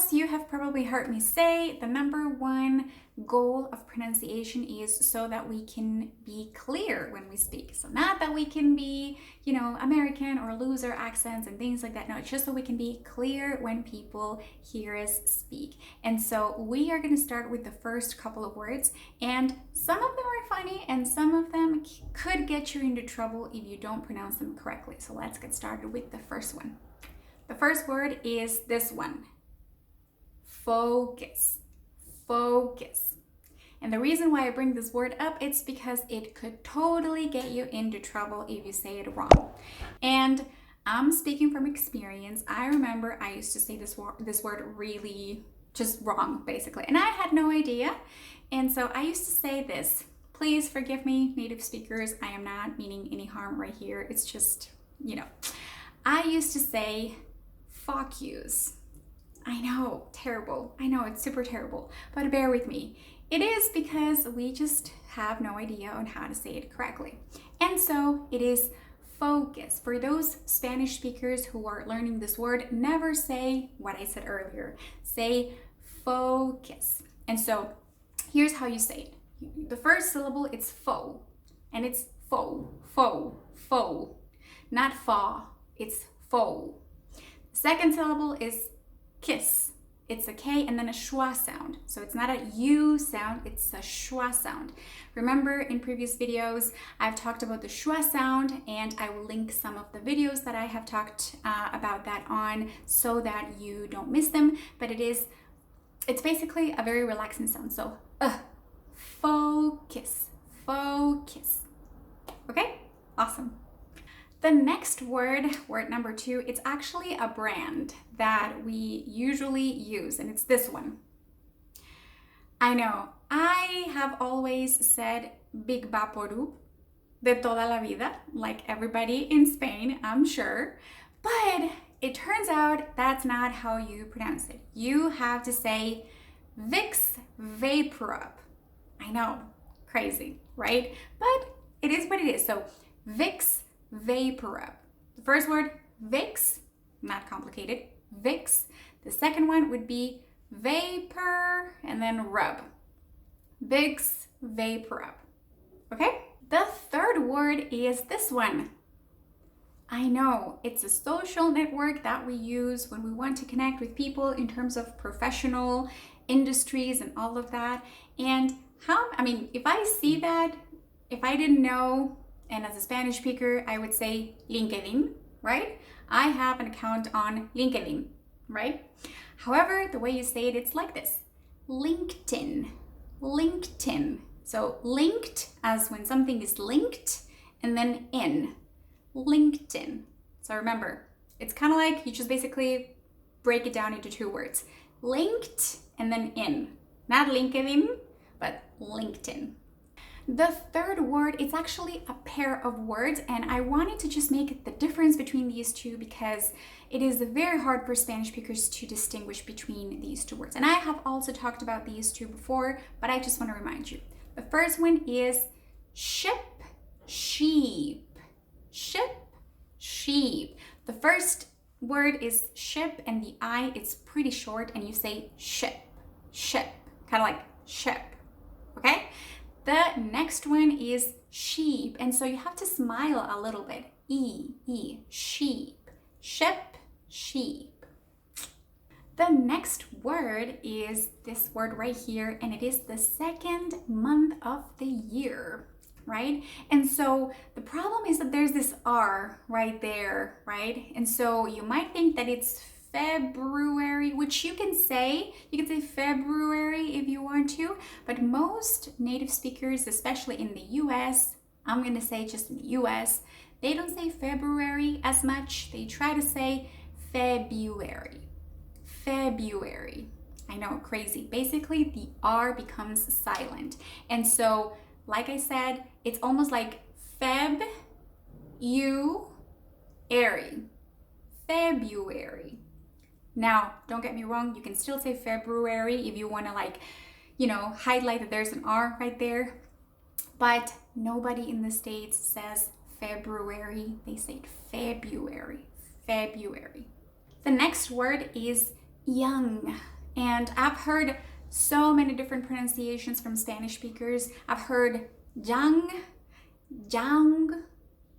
as you have probably heard me say, the number one goal of pronunciation is so that we can be clear when we speak. So not that we can be, American or lose our accents and things like that. No, it's just so we can be clear when people hear us speak. And so we are going to start with the first couple of words, and some of them are funny and some of them could get you into trouble if you don't pronounce them correctly. So let's get started with the first one. The first word is this one. Focus. Focus. And the reason why I bring this word up, it's because it could totally get you into trouble if you say it wrong. And I'm speaking from experience. I remember I used to say this word really just wrong, basically. And I had no idea. And so I used to say this. Please forgive me, native speakers. I am not meaning any harm right here. It's just, I used to say fuck yous. I know, terrible. I know, it's super terrible, but bear with me. It is because we just have no idea on how to say it correctly. And so it is focus. For those Spanish speakers who are learning this word, never say what I said earlier. Say focus. And so here's how you say it. The first syllable, it's fo, and it's fo, fo, fo. Not fa, it's fo. Second syllable is kiss. It's a K and then a schwa sound. So it's not a U sound, it's a schwa sound. Remember in previous videos, I've talked about the schwa sound, and I will link some of the videos that I have talked about that on so that you don't miss them. But it's basically a very relaxing sound. So focus, focus. Okay, awesome. The next word number 2, it's actually a brand that we usually use, and it's this one. I know, I have always said Big Vaporub de toda la vida, like everybody in Spain, I'm sure, but it turns out that's not how you pronounce it. You have to say Vicks Vaporub. I know, crazy, right? But it is what it is. So Vicks Vaporub. The first word, Vicks, not complicated, Vicks. The second one would be vapor and then rub. Vicks Vaporub. Okay? The third word is this one. I know, it's a social network that we use when we want to connect with people in terms of professional industries and all of that. And if I see that, if I didn't know, and as a Spanish speaker, I would say LinkedIn, right? I have an account on LinkedIn, right? However, the way you say it, it's like this. LinkedIn, LinkedIn. So linked as when something is linked, and then in, LinkedIn. So remember, it's kind of like you just basically break it down into 2 words. Linked and then in. Not LinkedIn, but LinkedIn. The third word, it's actually a pair of words, and I wanted to just make the difference between these two because it is very hard for Spanish speakers to distinguish between these 2 words. And I have also talked about these 2 before, but I just want to remind you. The first one is ship, sheep. Ship, sheep. The first word is ship, and the I, it's pretty short, and you say ship, ship, kind of like ship, okay? The next one is sheep, and so you have to smile a little bit. Sheep, ship, sheep. The next word is this word right here, and it is the second month of the year, right? And so the problem is that there's this R right there, right? And so you might think that it's February, which you can say February if you want to, but most native speakers, especially in the US, I'm going to say just in the US, they don't say February as much. They try to say February. February. I know, crazy. Basically, the R becomes silent. And so, like I said, it's almost like Feb, you, airy. February. Now, don't get me wrong, you can still say February if you want to highlight that there's an R right there. But nobody in the States says February. They say February. February. The next word is young. And I've heard so many different pronunciations from Spanish speakers. I've heard young, young,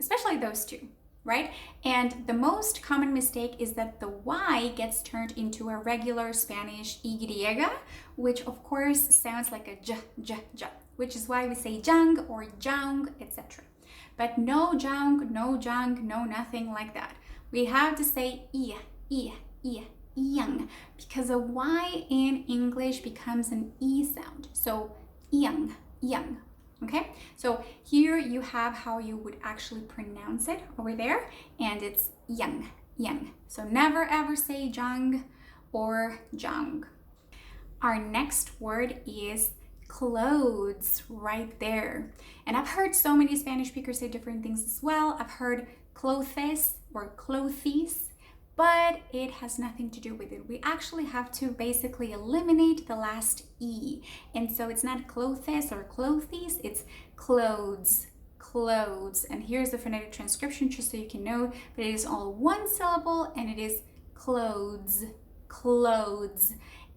especially those two, right? And the most common mistake is that the Y gets turned into a regular Spanish Y, which of course sounds like a j, which is why we say jung or jung, etc. But no jung, no jung, no nothing like that. We have to say young, because a Y in English becomes an E sound. So young. Okay, so here you have how you would actually pronounce it over there, and it's young. So never ever say jung or jung. Our next word is clothes, right there. And I've heard so many Spanish speakers say different things as well. I've heard clothes or clothes, but it has nothing to do with it. We actually have to basically eliminate the last E. And so it's not clothes or clothes, it's clothes. And here's the phonetic transcription just so you can know, but it is all one syllable and it is clothes.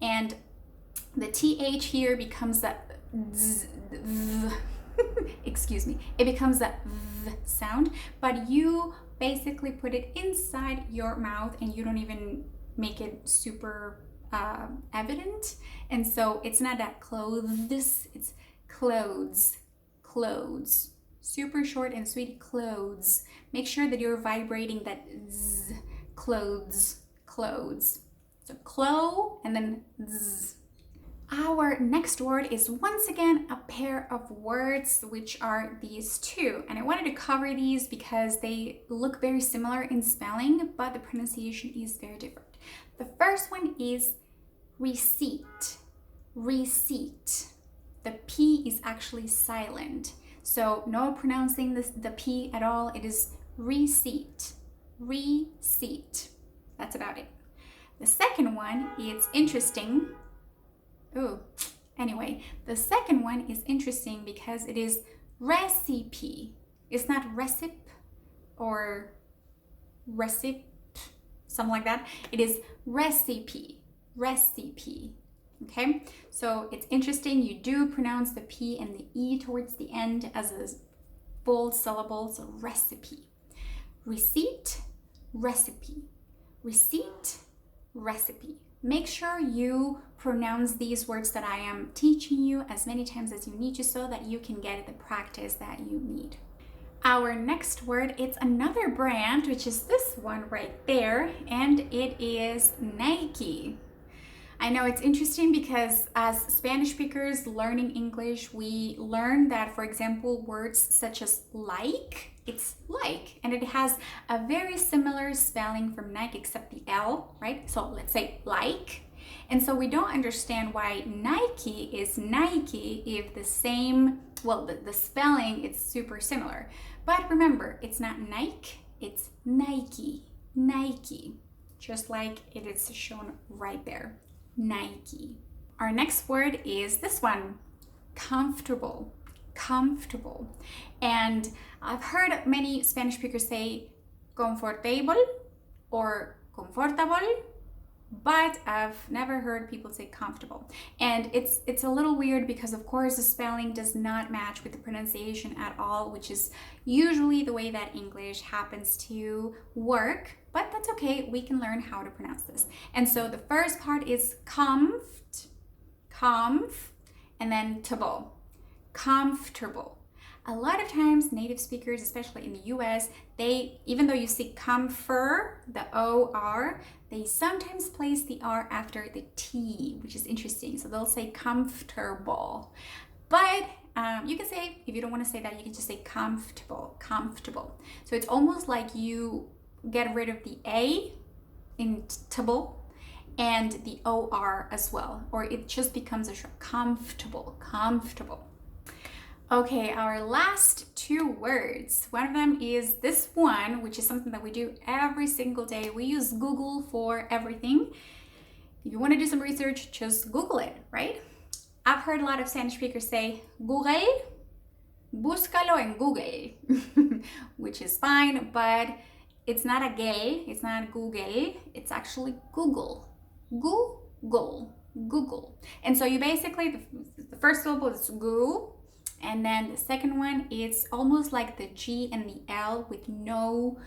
And the TH here becomes that excuse me, it becomes that V sound, but you basically put it inside your mouth and you don't even make it super evident. And so it's not that clothes, it's clothes. Super short and sweet, clothes. Make sure that you're vibrating that Z, clothes. So clo and then Z. Our next word is once again a pair of words, which are these two. And I wanted to cover these because they look very similar in spelling, but the pronunciation is very different. The first one is receipt. The P is actually silent. So no pronouncing the P at all. It is receipt. That's about it. The second one is interesting. Anyway, the second one is interesting because it is recipe. It's not recipe or recipe, something like that. It is recipe. Okay, so it's interesting. You do pronounce the P and the E towards the end as a full syllable, so recipe. Receipt, recipe. Make sure you pronounce these words that I am teaching you as many times as you need to so that you can get the practice that you need. Our next word, it's another brand, which is this one right there, and it is Nike. I know it's interesting because as Spanish speakers learning English, we learn that, for example, words such as like, it's like, and it has a very similar spelling from Nike except the L, right? So let's say like. And so we don't understand why Nike is Nike if the same, well, the spelling is super similar. But remember, it's not Nike, it's Nike. Just like it is shown right there. Nike. Our next word is this one, comfortable. And I've heard many Spanish speakers say comfortable or comfortable, but I've never heard people say comfortable. And it's a little weird because of course the spelling does not match with the pronunciation at all, which is usually the way that English happens to work, but that's okay. We can learn how to pronounce this. And so the first part is comf, and then table, comfortable. A lot of times native speakers, especially in the US, they, even though you see comfort, the O-R, they sometimes place the R after the T, which is interesting. So they'll say comfortable. But you can say, if you don't want to say that, you can just say comfortable. So it's almost like you get rid of the A in table and the O-R as well, or it just becomes a short, comfortable. Okay, our last two words. One of them is this one, which is something that we do every single day. We use Google for everything. If you want to do some research, just Google it, right? I've heard a lot of Spanish speakers say, Google, búscalo en Google, which is fine, but it's not a gay, it's not Google, it's actually Google. Google, Google. And so you basically, the first syllable is goo, and then the second one is almost like the G and the L with no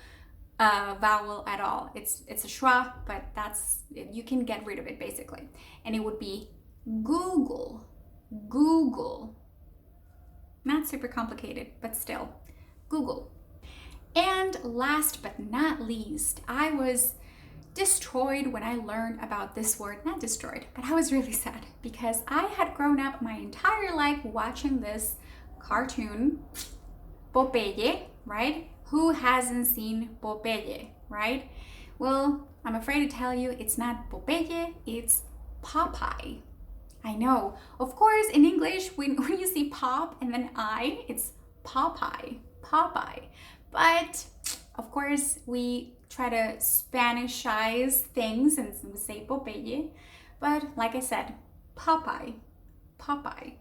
vowel at all. It's a schwa, but you can get rid of it basically. And it would be Google, Google. Not super complicated, but still, Google. And last but not least, I was destroyed when I learned about this word. Not destroyed, but I was really sad because I had grown up my entire life watching this cartoon, Popeye, right? Who hasn't seen Popeye, right? Well, I'm afraid to tell you it's not Popeye, it's Popeye. I know. Of course, in English, when you see pop and then I, it's Popeye, Popeye. But of course, we try to Spanishize things and we say Popeye. But like I said, Popeye, Popeye.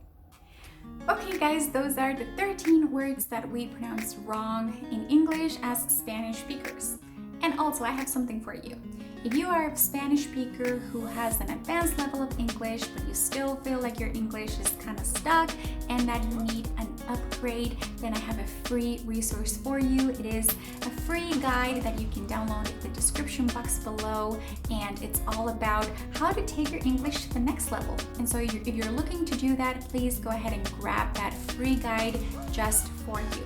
Okay guys, those are the 13 words that we pronounce wrong in English as Spanish speakers. And also I have something for you. If you are a Spanish speaker who has an advanced level of English, but you still feel like your English is kind of stuck and that you need an upgrade, then I have a free resource for you. It is a free guide that you can download in the description box below, and it's all about how to take your English to the next level. And so if you're looking to do that, please go ahead and grab that free guide just for you.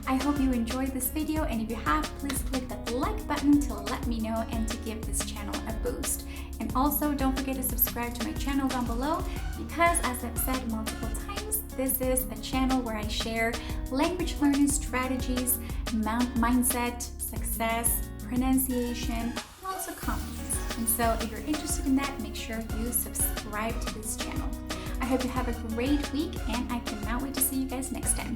I hope you enjoyed this video, and if you have, please click that like button to let me know and to give this channel a boost. And also don't forget to subscribe to my channel down below because, as I've said multiple times, this is a channel where I share language learning strategies, mindset, success, pronunciation, and also confidence. And so if you're interested in that, make sure you subscribe to this channel. I hope you have a great week, and I cannot wait to see you guys next time.